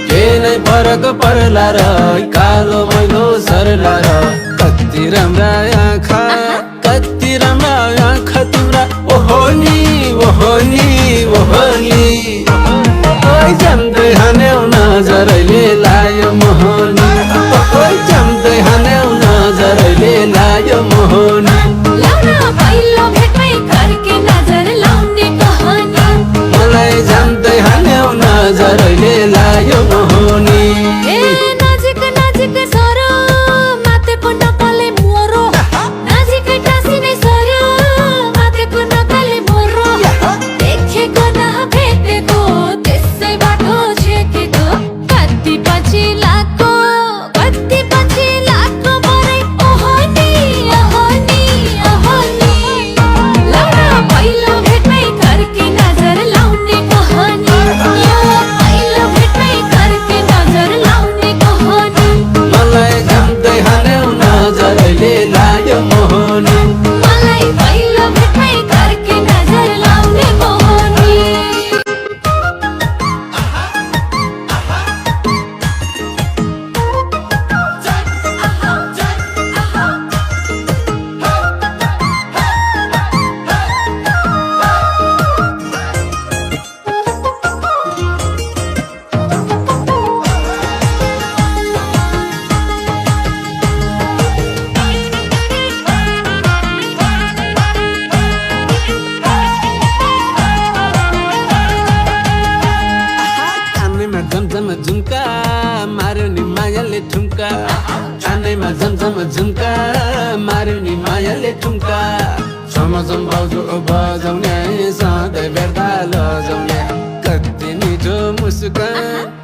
के नै फरक पर्ला र कालो मैलो सर्ला र कति राम्रा आँखा कति राम्रा आँखा तिम्रा ओहोनी ओहोनी ओहोनी ओइ जम्दै हान्यौ नजरैले लायो मोहनी ओइ जम्दै हान्यौ नजरैले लायो मोहनी मलाई जम्दै हान्यौ नजरैले लायो मोहनी नजिक नजिक सरो माथेको नकले मोरो नजिकै टाँसिने सरो माथेको नकले मोरो देखेको नभेटेको त्यसै बाटो छेकेको कति पछि लाग्को परै ओहोनी ओहोनी ओहोनी लाउरा पहिलो भेटमै करके नजर लाउने कहानी यो पहिलो भेटमै करके नजर लाउने कहानी मलाई जम्दै हान्यौ नजरैले लायो मोहनी मलाई पहिलो भेटमै करके नजर लाउने कहानी कानैमा झमझम झुम्का मार्यो नि मायाले ठुम्का कानैमा झमझम झुम्का मार्यो नि मायाले ठुम्का समझम भाउजू बजाउने सधैँ भेट्दा लजाउने कति मिठो मुस्कान